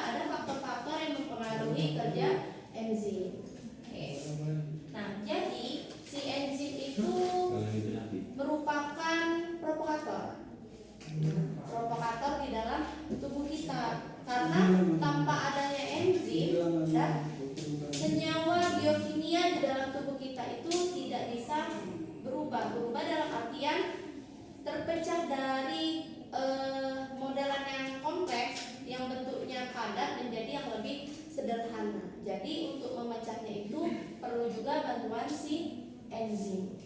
ada faktor-faktor yang mempengaruhi kerja enzim. Oke. Nah, jadi si enzim itu merupakan provokator. Provokator di dalam tubuh kita. Karena tanpa adanya enzim dan senyawa biokimia di dalam tubuh kita itu tidak bisa berubah. Berubah dalam artian terpecah dari modelan yang kompleks yang bentuknya padat menjadi yang lebih sederhana. Jadi untuk memecahnya itu perlu juga bantuan si enzim.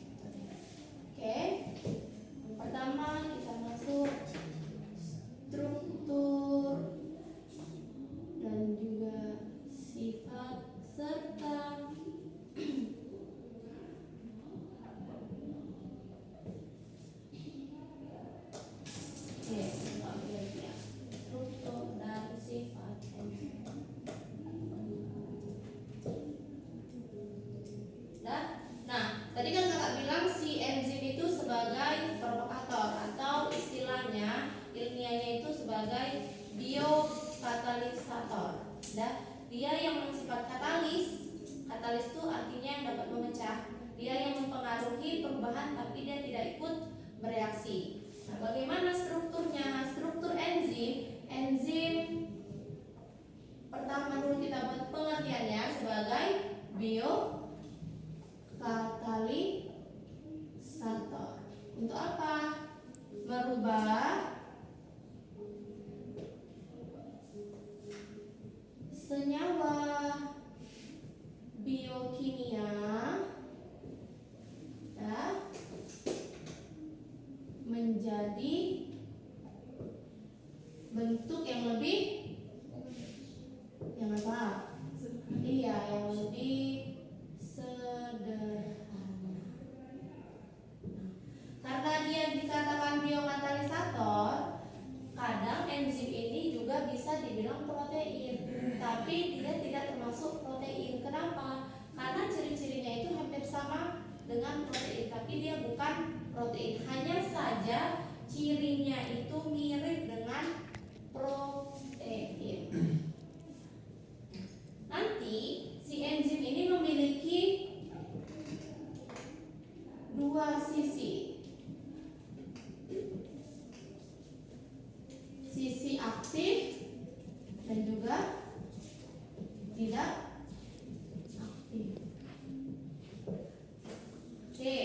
Oke. Pertama kita masuk struktur dan juga sifat serta struktur dan sifat enzim. Nah, tadi kan kakak bilang si enzim itu sebagai provokator atau istilahnya ilmiahnya itu sebagai biokatalisator. Dia yang bersifat katalis. Katalis itu artinya yang dapat memecah. Dia yang mempengaruhi perubahan tapi dia tidak ikut bereaksi. Nah, bagaimana strukturnya? Struktur enzim pertama dulu kita buat pengertiannya sebagai biokatalisator. Untuk apa? Merubah senyawa biokimia menjadi bentuk yang lebih yang apa? Iya, yang lebih sederhana. Karena dia dikatakan biokatalisator, kadang enzim ini juga bisa dibilang protein, tapi dia tidak termasuk protein. Kenapa? Karena ciri-cirinya itu hampir sama dengan protein, tapi dia bukan protein. Hanya saja cirinya itu mirip dengan protein. Nanti si enzim ini memiliki dua sisi. Sisi aktif dan juga tidak aktif. Oke.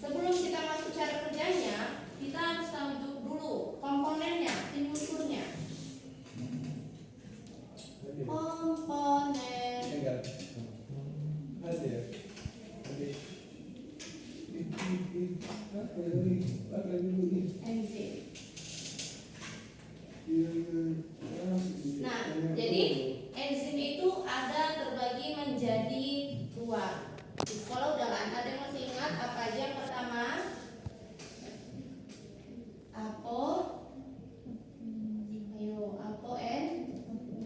Sebelum kita masuk cara kerjanya, kita harus tahu dulu komponennya, unsurnya. Komponen enzim. Nah, jadi enzim itu ada terbagi menjadi dua. Di sekolah udah kan? Ada yang masih ingat apa aja? Yang pertama,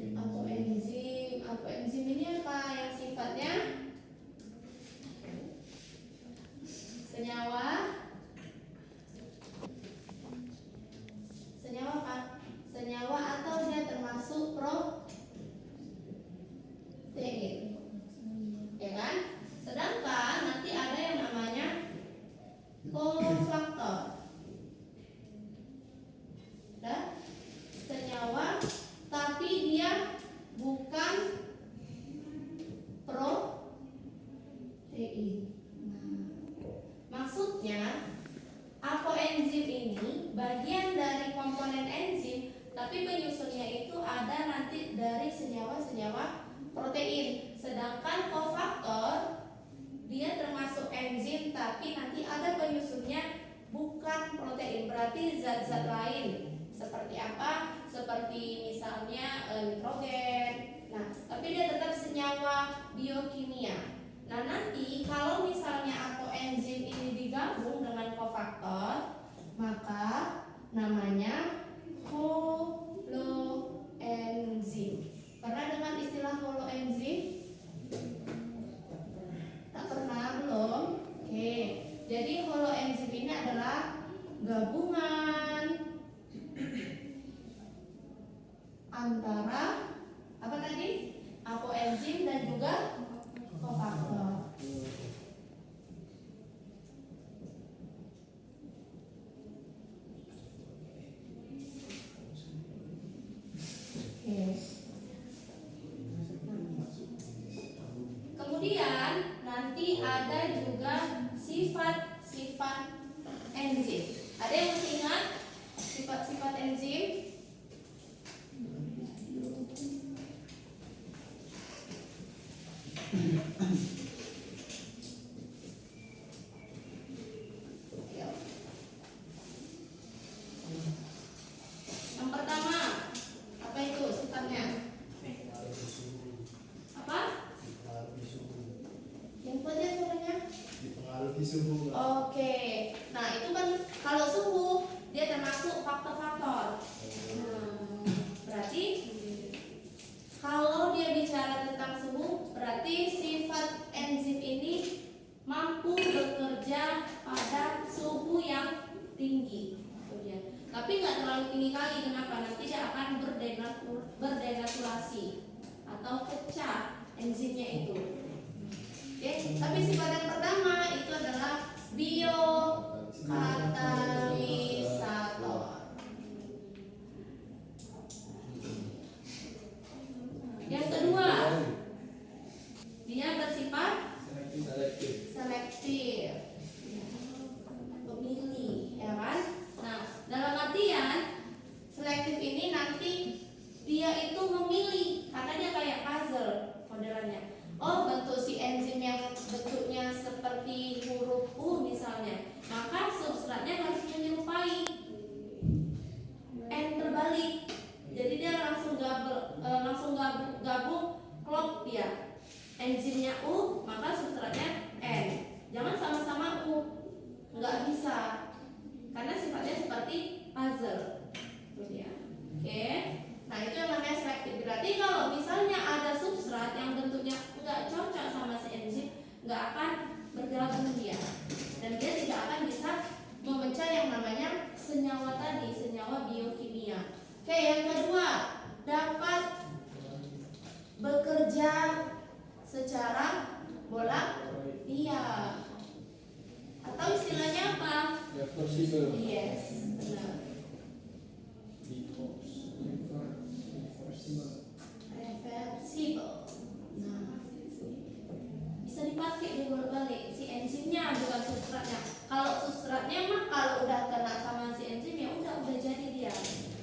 apoenzim. Apoenzim ini apa? Yang sifatnya senyawa apa? Senyawa atau dia termasuk protein, ya kan? Sedangkan nanti ada yang namanya kofaktor. Senyawa tapi dia bukan protein. Maksudnya apoenzim ini bagian dari komponen enzim, tapi penyusunnya itu ada nanti dari senyawa-senyawa protein. Sedangkan kofaktor dia termasuk enzim tapi nanti ada penyusunnya bukan protein, berarti zat-zat lain. Seperti apa? Seperti misalnya nitrogen. Nah, tapi dia tetap senyawa biokimia. Nah, nanti kalau misalnya apoenzim ini digabung dengan kofaktor, maka namanya holoenzim. Pernah dengan istilah holoenzim? Tak pernah belum? Oke. Jadi holoenzim ini adalah gabungan antara apa tadi? Apoenzim dan juga kofaktor. Kemudian nanti ada juga sifat-sifat enzim. Ada yang masih ingat sifat-sifat enzim? Yang pertama, apa itu sifatnya? Apa? Yang pada suaranya? Dipengaruhi suhu. Oke, nah itu kan kalau suhu dia termasuk faktor-faktor. Berarti kalau dia bicara tentang suhu, berarti sifat enzim ini mampu bekerja pada suhu yang tinggi. Tapi nggak terlalu tinggi kali, kenapa? Nanti dia akan berdenaturasi atau pecah enzimnya itu. Oke, tapi sifat yang pertama itu adalah biokatalisator. Yang kedua, dia bersifat selektif, pemilih, ya kan? Nah, dalam artian selektif ini nanti dia itu memilih, karena dia kayak puzzle modelannya. Oh, bentuk si enzim yang bentuknya seperti huruf U misalnya, maka substratnya harus menyerupai N terbalik. Jadi dia langsung gabung klop dia. Enzimnya U, maka substratnya N. Jangan sama-sama U, nggak bisa, karena sifatnya seperti puzzle. Oke. Nah itu yang namanya selektif. Berarti kalau misalnya ada substrat yang bentuknya nggak cocok sama si enzim, nggak akan bergabung dia, dan dia tidak akan bisa memecah yang namanya senyawa tadi, senyawa biokimia. Oke, yang kedua, dapat bekerja secara bolak-balik. Atau istilahnya apa? Reversible. Yes, benar. Reversible. Nah, bisa dipakai di bolak-balik. Si enzimnya bukan substratnya. Kalau substratnya mah kalau udah kena sama si enzim ya udah jadi dia.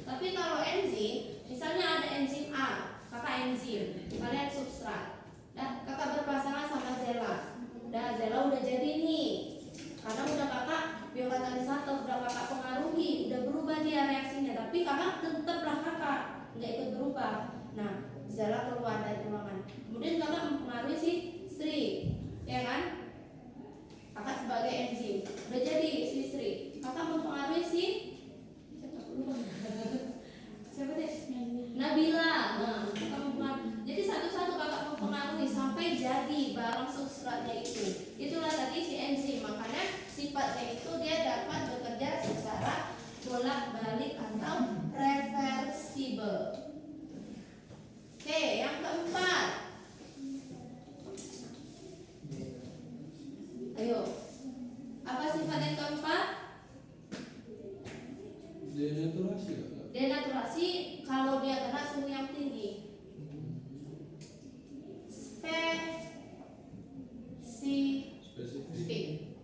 Tapi kalau enzim, misalnya ada enzim A, kakak enzim, kalian substrat. Nah, kakak berpasangan sama Zella. Nah, Zella udah jadi nih. Karena udah kakak biokatalisator, udah kakak pengaruhi, udah berubah dia reaksinya. Tapi kakak tetaplah kakak, nggak ikut berubah. Nah, Zella keluar dari ruangan. Kemudian kakak mempengaruhi si Sri, ya kan? Kakak sebagai enzim, udah jadi si Sri. Kakak mempengaruhi si siapa deh? Nabila. Nah, kakak mempengaruhi. Jadi satu-satu kakak mempengaruhi sampai jadi barang substratnya itu. Itulah tadi si enzim. Makanya sifatnya itu dia dapat bekerja secara bolak-balik atau reversible. Oke, yang keempat. Ayo. Apa sifat yang keempat? Denaturasi. Denaturasi kalau dia kena suhu yang tinggi. Spesifik.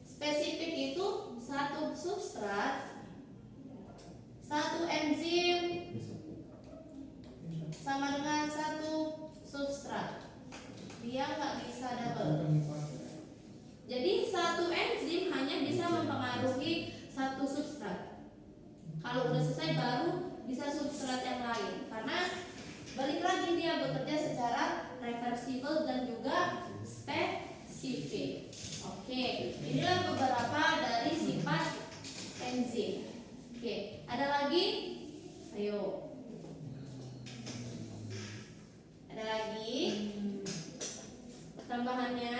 Spesifik itu satu substrat, satu enzim sama dengan satu substrat. Dia nggak bisa double. Jadi satu enzim hanya bisa mempengaruhi satu substrat. Kalau udah selesai baru bisa substrat yang lain. Karena balik lagi dia bekerja secara reversible dan juga spesifik. Oke, inilah beberapa dari sifat enzim. Oke, ada lagi? Ayo. Ada lagi? Tambahannya.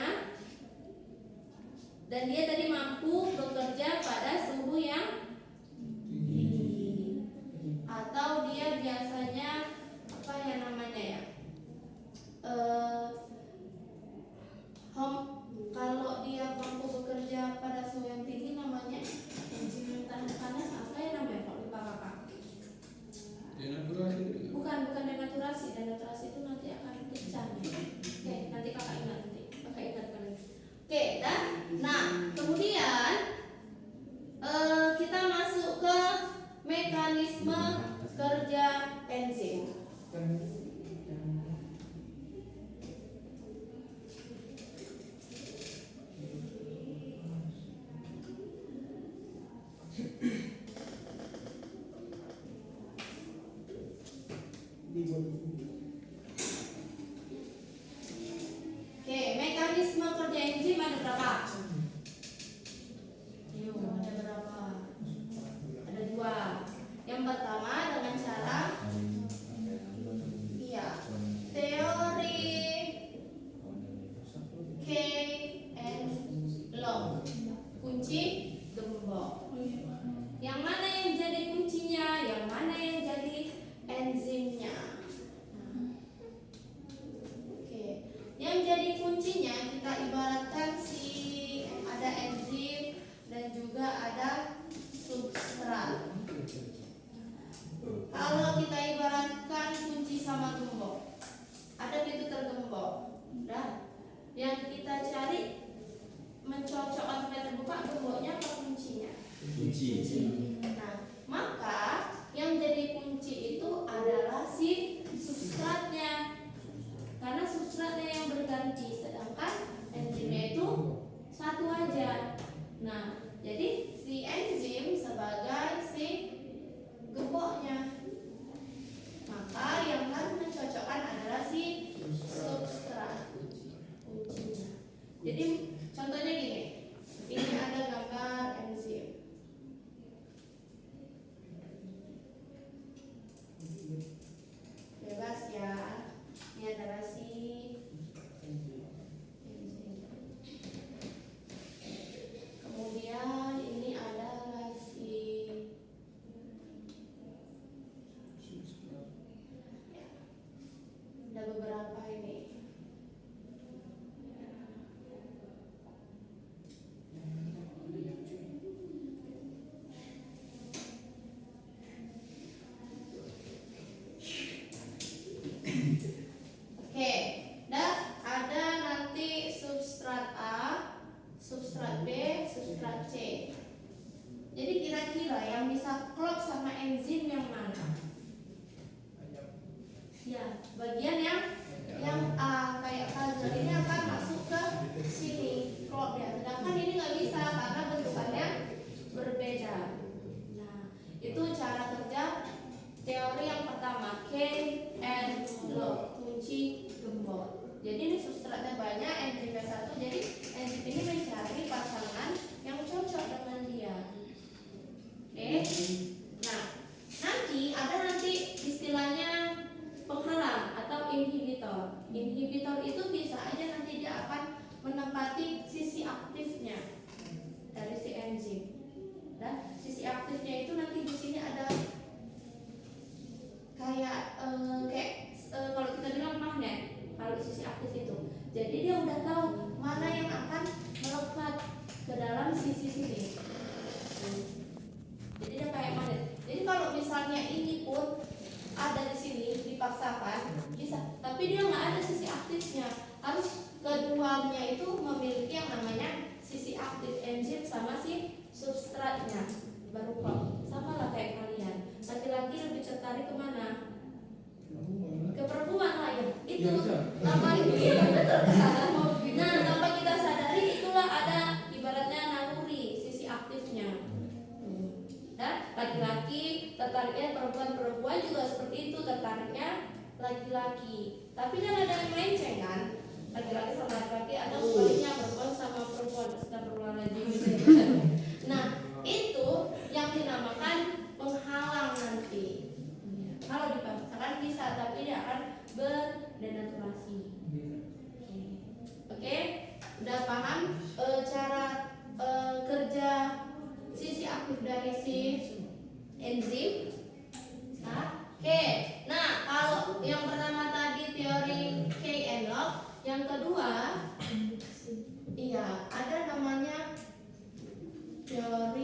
Dan dia tadi mampu bekerja pada suhu yang tinggi. Atau dia biasa Denaturasi. Bukan denaturasi. Denaturasi itu nanti akan pecah. Oke, nanti kakak ingat lagi. Oke, dan nah kemudian kita masuk ke mekanisme kerja enzim. Oke, mekanisme kerja enzim ada berapa? Ada berapa? Ada 2. Yang pertama dengan cara teori K and log, kunci gembok. Yang mana yang jadi kuncinya, yang mana yang jadi enzimnya. Oke, yang jadi kuncinya kita ibaratkan ada enzim dan juga ada substrat. Kalau kita ibaratkan kunci sama gembok, ada pintu tergembok. Udah, yang kita cari mencocokkan supaya terbuka gemboknya atau kuncinya? Kunci. Nah, maka yang jadi kunci itu adalah si substratnya, karena substratnya yang berganti, sedangkan enzimnya itu satu aja. Nah, jadi si enzim sebagai si gemboknya, maka yang harus mencocokkan adalah si substrat, kuncinya. Jadi contohnya gini, ini ada gambar enzim. Bebas ya, ini adalah si enzim. Kemudian ini adalah si ada beberapa ini. Oke, dan ada nanti substrat A, substrat B, substrat C. Jadi kira-kira yang bisa klop sama enzim yang mana? Ya, bagian yang A, kayak puzzle ini akan masuk ke sini, klop ya. Sedangkan ini nggak bisa karena bentukannya berbeda. Nah, itu cara kerja teori yang pertama, K and log, kunci gembok. Jadi ini substratnya banyak, enzimnya satu. Jadi enzim ini mencari pasangan yang cocok dengan dia. Oke. Nah, nanti ada istilahnya penghalang atau inhibitor. Inhibitor itu bisa aja nanti dia akan menempati sisi aktifnya dari si enzim. Dan sisi aktifnya itu nanti di sini ada kayak kalau kita bilang magnet, kalau sisi aktif itu. Jadi dia udah tahu mana yang akan melekat ke dalam sisi sini. Jadi dia kayak magnet. Jadi kalau misalnya ini pun ada di sini dipaksakan bisa, tapi dia nggak ada sisi aktifnya. Harus keduanya itu memiliki yang namanya sisi aktif enzim sama si substratnya. Baru kok sama lah kayak kalian. Laki-laki lebih tertarik kemana? Ke perempuan lah ya. Itu tanpa tanpa kita sadari itulah ada ibaratnya naluri sisi aktifnya. Dan laki-laki tertariknya perempuan juga seperti itu, tertariknya laki-laki. Tapi kan ada yang melenceng kan? Laki-laki sama laki-laki atau sebaliknya perempuan sama perempuan. Nah, itu yang dinamakan penghalang nanti. Kalau dipaksakan bisa, tapi dia akan berdenaturasi. Oke? Udah paham cara kerja sisi aktif dari si enzim? Oke. Nah, kalau yang pertama tadi teori K and log, yang kedua ada namanya teori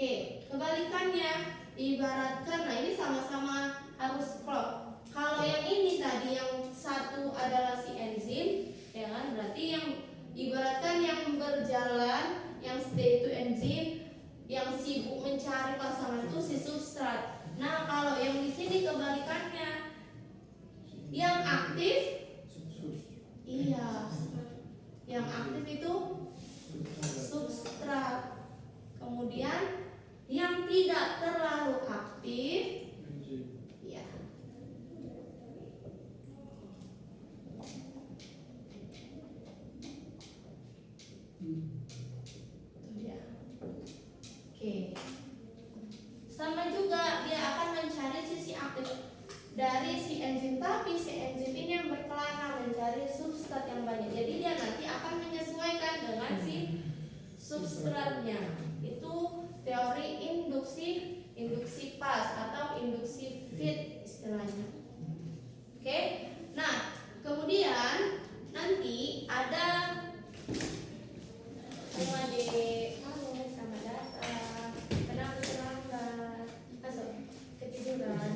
Oke, kebalikannya ibaratkan, nah ini sama-sama harus klop. Kalau yang ini tadi yang satu adalah si enzim, ya kan? Berarti yang ibaratkan yang berjalan, yang stay itu enzim, yang sibuk mencari pasangan itu si substrat. Nah, kalau yang di sini kebalikannya, yang aktif, iya, yang aktif itu substrat. Kemudian yang tidak terlalu aktif, ya. Ya. Oke. Sama juga dia akan mencari sisi aktif dari si enzim, tapi si enzim ini yang berkelana mencari substrat yang banyak. Jadi dia nanti akan menyesuaikan dengan si substratnya. Itu teori induksi pas atau induksi fit istilahnya. Oke. Nah, kemudian nanti ada adik, halo, selamat datang. Kenapa terlambat? Masuk, ketiduran.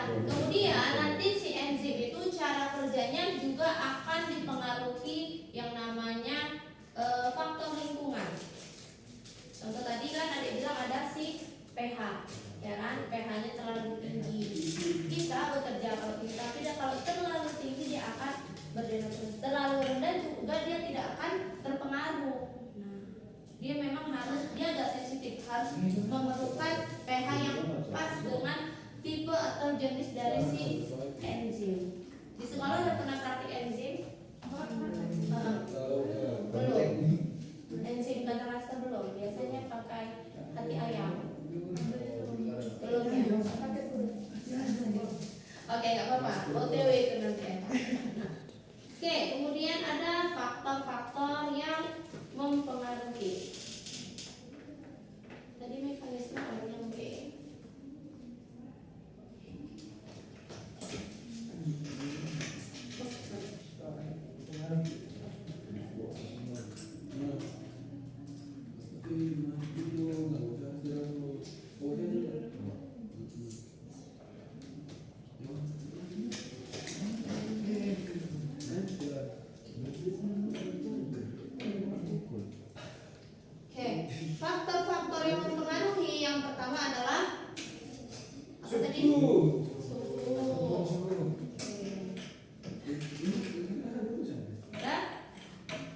Kemudian nanti si enzim itu cara kerjanya juga akan dipengaruhi yang namanya faktor lingkungan. Contoh tadi kan ada bilang ada si pH, ya kan? pH-nya terlalu tinggi, bisa bekerja kalau tinggi, tapi kalau terlalu tinggi dia akan berdenaturasi. Terlalu rendah juga dia tidak akan terpengaruh. Nah, dia memang harus, dia agak sensitif, harus memerlukan pH yang pas dengan tipe atau jenis dari si enzim. Di sekolah udah pernah praktik enzim? Belum. Enzim kata belum. Biasanya pakai hati ayam. Belum ya. Oke, nggak apa-apa. OTW itu nanti. Oke, kemudian ada faktor-faktor yang mempengaruhi. Tadi mekanisme ada yang B. Faktor-faktor yang mempengaruhi yang pertama adalah apa tadi? Suhu.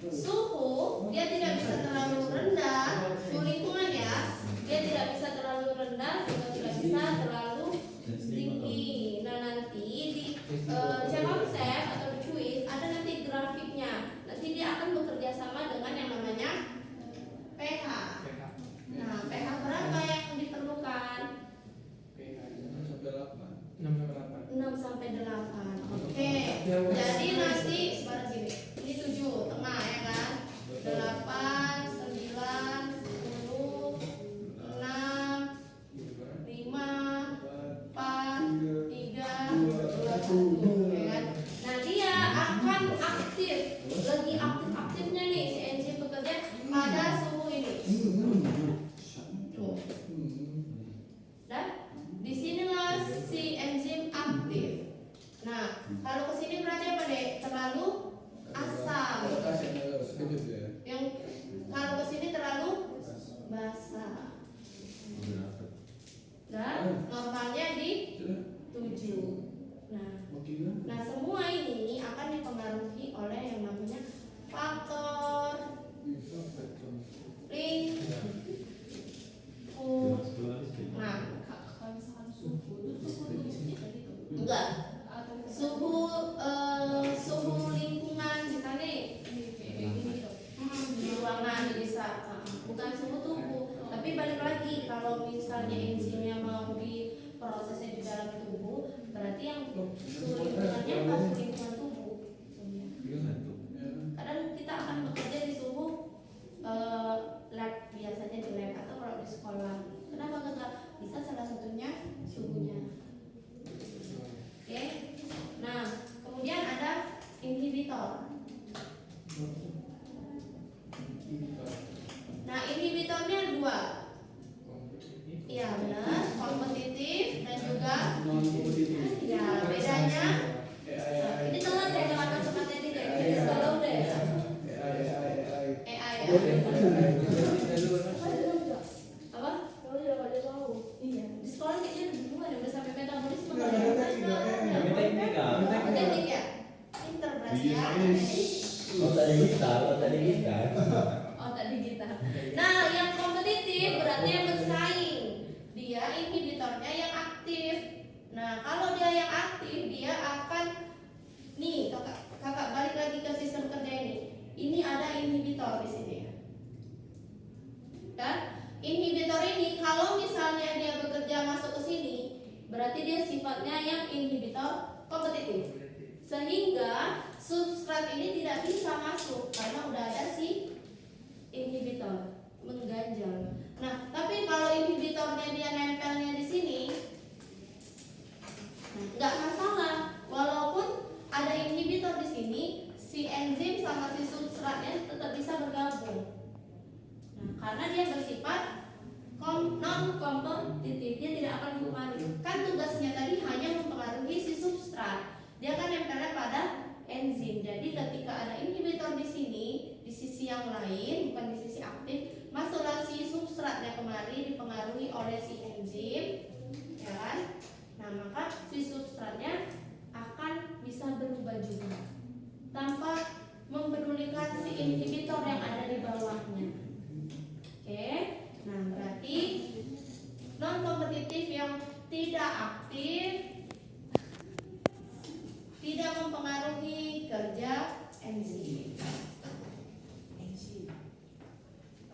Suhu dia tidak bisa terlalu rendah, suhu lingkungan ya, dia tidak bisa terlalu rendah juga tidak bisa terlalu tinggi. Nah nanti di Cekonsep atau di Cuis ada nanti grafiknya. Nanti dia akan bekerja sama dengan yang namanya pH. Nah, pH berapa yang diperlukan? 6 sampai 8. Oke. Jadi nanti sebarang gini. Ini 7 tengah ya kan? 8, 9, 10, 6, 5, 4, 3, 2, 1 ya kan? Nah, dia akan aktif. Lagi aktif-aktifnya nih si enzim bekerja pada suhu ini. Tuh. Dan disinilah si enzim aktif. Nah, kalau kesini berarti apa deh? Terlalu asam. Yang kalau kesini terlalu basah. Dan normalnya di 7. Nah, semua ini akan dipengaruhi oleh yang namanya faktor lingkungan. Nah, kalau misalkan suhu enggak, suhu lingkungan misalnya di ruangan bisa, bukan suhu tubuh. Tapi balik lagi, kalau misalnya enzimnya mau diprosesnya di dalam tubuh, berarti yang suhu lingkungannya pas lingkungan tubuh. Kadang kita akan bekerja di suhu lab, biasanya di lab atau kalau di sekolah. Kenapa enggak inhibitor. Nah, inhibitornya dua. Iya benar, kompetitif dan juga Non kompetitif. ya bedanya. Ini telat ya kalau masuk materi deh, ini selalu deh. AI ya. Apa? Iya. Di sekolah kayaknya udah duluan ya, udah sampai metabolisme. Teknik ya. Pinter berarti ya. Otak digital. Nah, yang kompetitif berarti yang bersaing. Dia inhibitornya yang aktif. Nah, kalau dia yang aktif, dia akan nih, kakak balik lagi ke sistem kerja ini. Ini ada inhibitor di sini. Dan inhibitor ini kalau misalnya dia bekerja masuk ke sini, berarti dia sifatnya yang inhibitor kompetitif. Sehingga substrat ini tidak bisa masuk karena udah ada si inhibitor mengganjal. Nah, tapi kalau inhibitornya dia nempelnya di sini, nggak masalah. Walaupun ada inhibitor di sini, si enzim sama si substratnya tetap bisa bergabung. Nah, karena dia bersifat non kompetitif, dia tidak akan mempengaruhi. Kan tugasnya tadi hanya mempengaruhi si substrat. Dia kan nempelnya pada enzim. Jadi ketika ada inhibitor di sini, di sisi yang lain, bukan di sisi aktif, masuklah si substratnya kemari dipengaruhi oleh si enzim, ya kan? Nah, maka si substratnya akan bisa bergabung